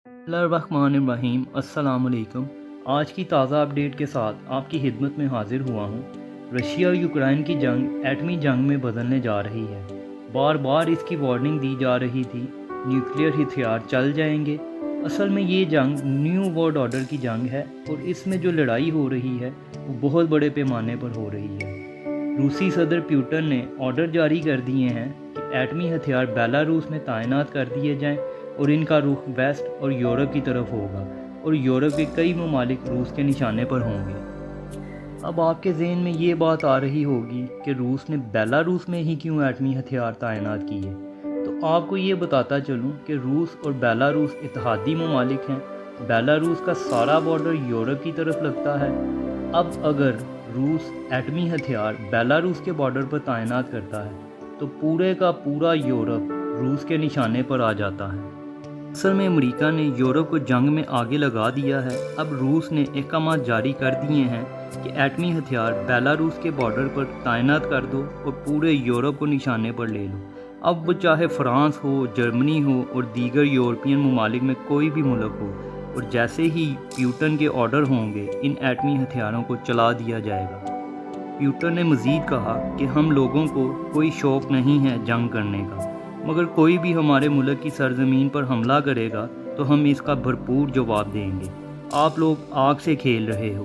बिस्मिल्लाहिर्रहमानिर्रहीम। अस्सलाम वालेकुम। आज की ताज़ा अपडेट के साथ आपकी खिदमत में हाजिर हुआ हूँ। रशिया और यूक्रेन की जंग एटमी जंग में बदलने जा रही है। बार बार इसकी वार्निंग दी जा रही थी, न्यूक्लियर हथियार चल जाएंगे। असल में ये जंग न्यू वर्ल्ड ऑर्डर की जंग है और इसमें जो लड़ाई हो रही है वो बहुत बड़े पैमाने पर हो रही है। रूसी सदर प्यूटन ने ऑर्डर जारी कर दिए हैं कि एटमी हथियार बेलारूस में तैनात कर दिए जाएं और इनका रुख वेस्ट और यूरोप की तरफ होगा और यूरोप के कई ममालिक रूस के निशाने पर होंगे। अब आपके जहन में ये बात आ रही होगी कि रूस ने बेलारूस में ही क्यों एटमी हथियार तैनात किए। तो आपको ये बताता चलूँ कि रूस और बेलारूस इत्तेहादी ममालिक हैं। बेलारूस का सारा बॉर्डर यूरोप की तरफ लगता है। अब अगर रूस एटमी हथियार बेलारूस के बॉर्डर पर तैनात करता है तो पूरे का पूरा यूरोप रूस के निशाने पर आ जाता है। असल में अमेरिका ने यूरोप को जंग में आगे लगा दिया है। अब रूस ने अहकाम जारी कर दिए हैं कि एटमी हथियार बेलारूस के बॉर्डर पर तैनात कर दो और पूरे यूरोप को निशाने पर ले लो। अब वो चाहे फ्रांस हो, जर्मनी हो और दीगर यूरोपियन ममालिक में कोई भी मुल्क हो, और जैसे ही प्यूटन के ऑर्डर होंगे इन एटमी हथियारों को चला दिया जाएगा। प्यूटन ने मज़ीद कहा कि हम लोगों को कोई शौक़ नहीं है जंग करने का, मगर कोई भी हमारे मुल्क की सरजमीन पर हमला करेगा तो हम इसका भरपूर जवाब देंगे। आप लोग आग से खेल रहे हो।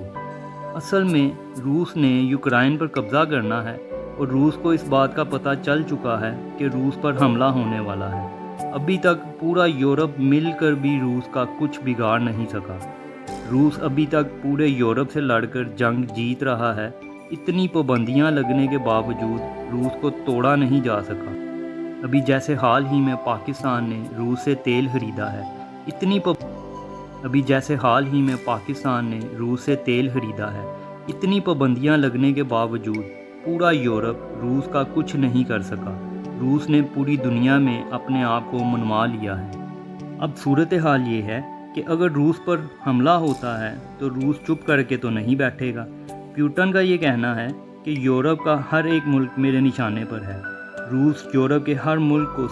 असल में रूस ने यूक्रेन पर कब्ज़ा करना है और रूस को इस बात का पता चल चुका है कि रूस पर हमला होने वाला है। अभी तक पूरा यूरोप मिलकर भी रूस का कुछ बिगाड़ नहीं सका। रूस अभी तक पूरे यूरोप से लड़कर जंग जीत रहा है। इतनी पाबंदियां लगने के बावजूद रूस को तोड़ा नहीं जा सका। अभी जैसे हाल ही में पाकिस्तान ने रूस से तेल खरीदा है, इतनी पाबंदियां लगने के बावजूद पूरा यूरोप रूस का कुछ नहीं कर सका। रूस ने पूरी दुनिया में अपने आप को मनवा लिया है। अब सूरत हाल ये है कि अगर रूस पर हमला होता है तो रूस चुप करके तो नहीं बैठेगा। प्यूटन का ये कहना है कि यूरोप का हर एक मुल्क मेरे निशाने पर है। रूस यूरोप के हर मुल्क को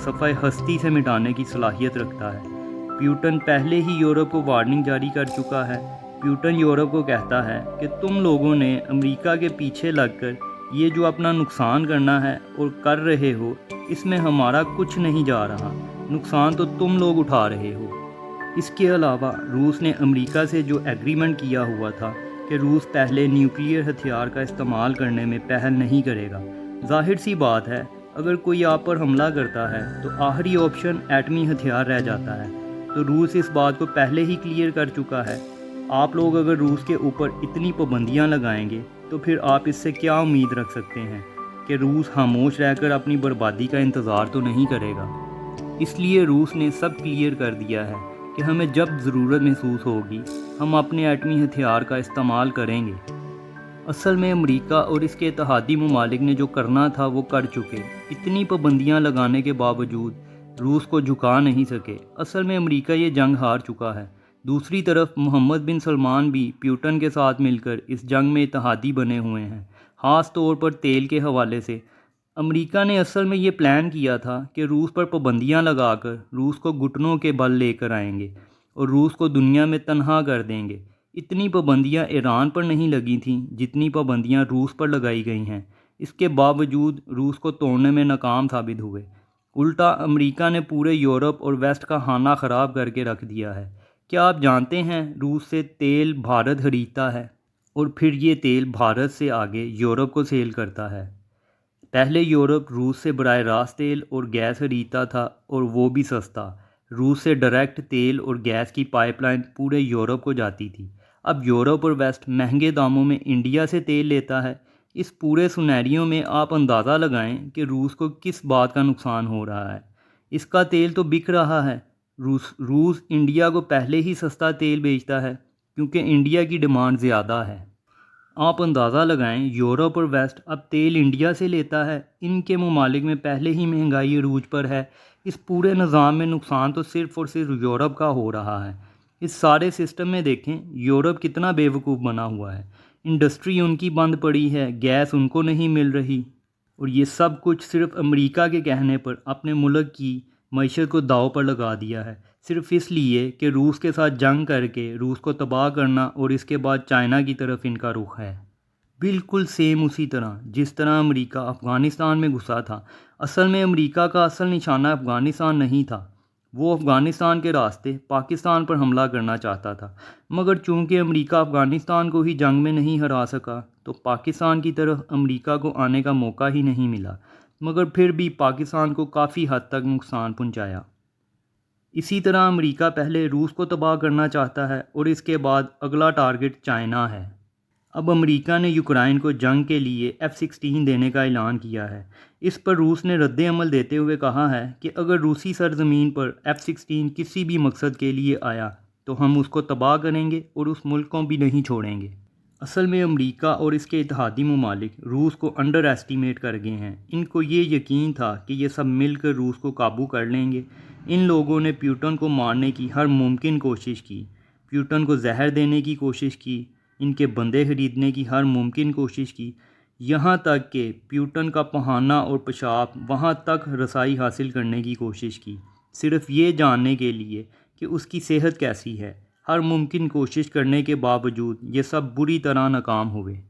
सफ़ाए हस्ती से मिटाने की सलाहियत रखता है। प्यूटन पहले ही यूरोप को वार्निंग जारी कर चुका है। प्यूटन यूरोप को कहता है कि तुम लोगों ने अमेरिका के पीछे लगकर ये जो अपना नुकसान करना है और कर रहे हो, इसमें हमारा कुछ नहीं जा रहा, नुकसान तो तुम लोग उठा रहे हो। इसके अलावा रूस ने अमेरिका से जो एग्रीमेंट किया हुआ था कि रूस पहले न्यूक्लियर हथियार का इस्तेमाल करने में पहल नहीं करेगा। जाहिर सी बात है, अगर कोई आप पर हमला करता है तो आखिरी ऑप्शन एटमी हथियार रह जाता है। तो रूस इस बात को पहले ही क्लियर कर चुका है। आप लोग अगर रूस के ऊपर इतनी पाबंदियां लगाएंगे तो फिर आप इससे क्या उम्मीद रख सकते हैं कि रूस खामोश रहकर अपनी बर्बादी का इंतज़ार तो नहीं करेगा। इसलिए रूस ने सब क्लियर कर दिया है कि हमें जब ज़रूरत महसूस होगी हम अपने एटमी हथियार का इस्तेमाल करेंगे। असल में अमेरिका और इसके इत्तेहादी ममालिक ने जो करना था वो कर चुके। इतनी पाबंदियां लगाने के बावजूद रूस को झुका नहीं सके। असल में अमेरिका ये जंग हार चुका है। दूसरी तरफ मोहम्मद बिन सलमान भी प्यूटन के साथ मिलकर इस जंग में इत्तेहादी बने हुए हैं, ख़ास तौर पर तेल के हवाले से। अमेरिका ने असल में ये प्लान किया था कि रूस पर पाबंदियां लगाकर रूस को घुटनों के बल लेकर आएंगे और रूस को दुनिया में तनहा कर देंगे। इतनी पाबंदियां ईरान पर नहीं लगी थीं जितनी पाबंदियां रूस पर लगाई गई हैं। इसके बावजूद रूस को तोड़ने में नाकाम साबित हुए। उल्टा अमेरिका ने पूरे यूरोप और वेस्ट का खाना ख़राब करके रख दिया है। क्या आप जानते हैं रूस से तेल भारत खरीदता है और फिर ये तेल भारत से आगे यूरोप को सेल करता है। पहले यूरोप रूस से बराह रास्त तेल और गैस खरीदता था और वो भी सस्ता। रूस से डायरेक्ट तेल और गैस की पाइपलाइन पूरे यूरोप को जाती थी। अब यूरोप और वेस्ट महंगे दामों में इंडिया से तेल लेता है। इस पूरे सिनेरियो में आप अंदाज़ा लगाएं कि रूस को किस बात का नुकसान हो रहा है। इसका तेल तो बिक रहा है। रूस इंडिया को पहले ही सस्ता तेल बेचता है क्योंकि इंडिया की डिमांड ज़्यादा है। आप अंदाज़ा लगाएं, यूरोप और वेस्ट अब तेल इंडिया से लेता है। इनके ममालिक में पहले ही महंगाई अरूज पर है। इस पूरे निज़ाम में नुकसान तो सिर्फ़ और सिर्फ यूरोप का हो रहा है। इस सारे सिस्टम में देखें यूरोप कितना बेवकूफ़ बना हुआ है। इंडस्ट्री उनकी बंद पड़ी है, गैस उनको नहीं मिल रही, और ये सब कुछ सिर्फ अमेरिका के कहने पर अपने मुल्क की मईशत को दाव पर लगा दिया है। صرف اس لیے کہ روس کے ساتھ جنگ کر کے روس کو تباہ کرنا اور اس کے بعد چائنا کی طرف ان کا رخ ہے۔ بالکل سیم اسی طرح جس طرح امریکہ افغانستان میں گھسا تھا، اصل میں امریکہ کا اصل نشانہ افغانستان نہیں تھا، وہ افغانستان کے راستے پاکستان پر حملہ کرنا چاہتا تھا، مگر چونکہ امریکہ افغانستان کو ہی جنگ میں نہیں ہرا سکا تو پاکستان کی طرف امریکہ کو آنے کا موقع ہی نہیں ملا، مگر پھر بھی پاکستان کو کافی حد تک نقصان پہنچایا۔ اسی طرح امریکہ پہلے روس کو تباہ کرنا چاہتا ہے اور اس کے بعد اگلا ٹارگٹ چائنا ہے۔ اب امریکہ نے یوکرائن کو جنگ کے لیے F-16 دینے کا اعلان کیا ہے۔ اس پر روس نے رد عمل دیتے ہوئے کہا ہے کہ اگر روسی سرزمین پر F-16 کسی بھی مقصد کے لیے آیا تو ہم اس کو تباہ کریں گے اور اس ملک کو بھی نہیں چھوڑیں گے۔ اصل میں امریکہ اور اس کے اتحادی ممالک روس کو انڈر ایسٹیمیٹ کر گئے ہیں۔ ان کو یہ یقین تھا کہ یہ سب مل کر روس کو قابو کر لیں گے۔ ان لوگوں نے پیوٹن کو مارنے کی ہر ممکن کوشش کی، پیوٹن کو زہر دینے کی کوشش کی، ان کے بندے خریدنے کی ہر ممکن کوشش کی، یہاں تک کہ پیوٹن کا پہانا اور پیشاب وہاں تک رسائی حاصل کرنے کی کوشش کی، صرف یہ جاننے کے لیے کہ اس کی صحت کیسی ہے۔ ہر ممکن کوشش کرنے کے باوجود یہ سب بری طرح ناکام ہوئے۔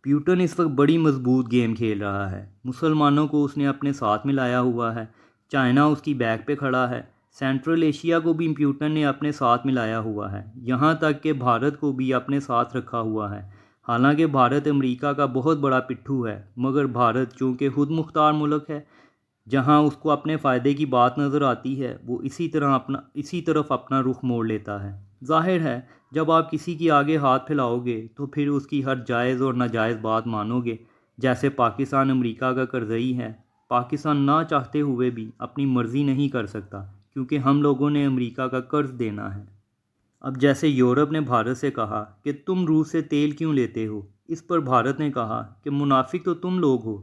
پیوٹن اس وقت بڑی مضبوط گیم کھیل رہا ہے، مسلمانوں کو اس نے اپنے ساتھ ملایا ہوا ہے، چائنا اس کی بیک پہ کھڑا ہے، سینٹرل ایشیا کو بھی پیوٹن نے اپنے ساتھ ملایا ہوا ہے، یہاں تک کہ بھارت کو بھی اپنے ساتھ رکھا ہوا ہے۔ حالانکہ بھارت امریکہ کا بہت بڑا پٹھو ہے، مگر بھارت چونکہ خود مختار ملک ہے، جہاں اس کو اپنے فائدے کی بات نظر آتی ہے وہ اسی طرف اپنا رخ موڑ لیتا ہے۔ ظاہر ہے جب آپ کسی کی آگے ہاتھ پھیلاؤ گے تو پھر اس کی ہر جائز اور ناجائز بات مانو گے، جیسے پاکستان امریکہ کا قرضئی ہے۔ پاکستان نہ چاہتے ہوئے بھی اپنی مرضی نہیں کر سکتا کیونکہ ہم لوگوں نے امریکہ کا قرض دینا ہے۔ اب جیسے یورپ نے بھارت سے کہا کہ تم روس سے تیل کیوں لیتے ہو، اس پر بھارت نے کہا کہ منافق تو تم لوگ ہو،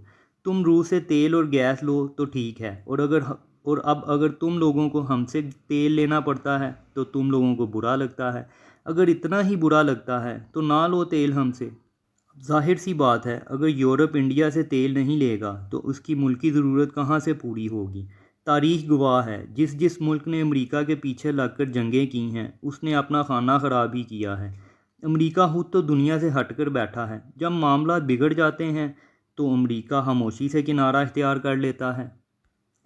تم روس سے تیل اور گیس لو تو ٹھیک ہے، اور اب اگر تم لوگوں کو ہم سے تیل لینا پڑتا ہے تو تم لوگوں کو برا لگتا ہے، اگر اتنا ہی برا لگتا ہے تو نہ لو تیل ہم سے۔ ظاہر سی بات ہے اگر یورپ انڈیا سے تیل نہیں لے گا تو اس کی ملکی ضرورت کہاں سے پوری ہوگی۔ تاریخ گواہ ہے جس ملک نے امریکہ کے پیچھے لگ کر جنگیں کی ہیں اس نے اپنا خانہ خراب ہی کیا ہے۔ امریکہ خود تو دنیا سے ہٹ کر بیٹھا ہے، جب معاملات بگڑ جاتے ہیں تو امریکہ خاموشی سے کنارہ اختیار کر لیتا ہے۔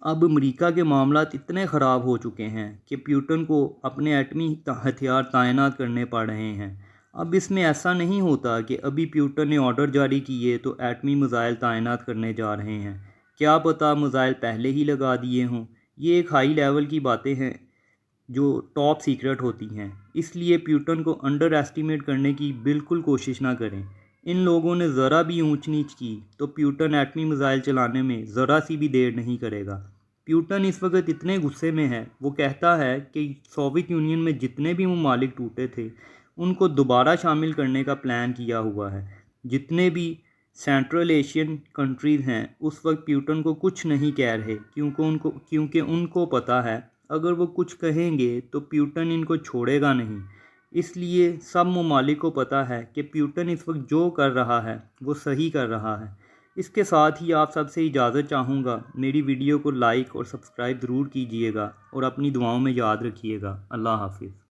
اب امریکہ کے معاملات اتنے خراب ہو چکے ہیں کہ پیوٹن کو اپنے ایٹمی ہتھیار تعینات کرنے پڑ رہے ہیں۔ اب اس میں ایسا نہیں ہوتا کہ ابھی پیوٹن نے آرڈر جاری کیے تو ایٹمی میزائل تعینات کرنے جا رہے ہیں، کیا پتہ میزائل پہلے ہی لگا دیے ہوں۔ یہ ایک ہائی لیول کی باتیں ہیں جو ٹاپ سیکرٹ ہوتی ہیں، اس لیے پیوٹن کو انڈر ایسٹیمیٹ کرنے کی بالکل کوشش نہ کریں۔ ان لوگوں نے ذرا بھی اونچ نیچ کی تو پیوٹن ایٹمی میزائل چلانے میں ذرا سی بھی دیر نہیں کرے گا۔ پیوٹن اس وقت اتنے غصے میں ہے، وہ کہتا ہے کہ سوویت یونین میں جتنے بھی ممالک ٹوٹے تھے ان کو دوبارہ شامل کرنے کا پلان کیا ہوا ہے۔ جتنے بھی سینٹرل ایشین کنٹریز ہیں اس وقت پیوٹن کو کچھ نہیں کہہ رہے کیونکہ ان کو پتہ ہے اگر وہ کچھ کہیں گے تو پیوٹن ان کو چھوڑے گا نہیں۔ اس لیے سب ممالک کو پتہ ہے کہ پیوٹن اس وقت جو کر رہا ہے وہ صحیح کر رہا ہے۔ اس کے ساتھ ہی آپ سب سے اجازت چاہوں گا، میری ویڈیو کو لائک اور سبسکرائب ضرور کیجیے گا اور اپنی دعاؤں میں یاد رکھیے گا۔ اللہ حافظ۔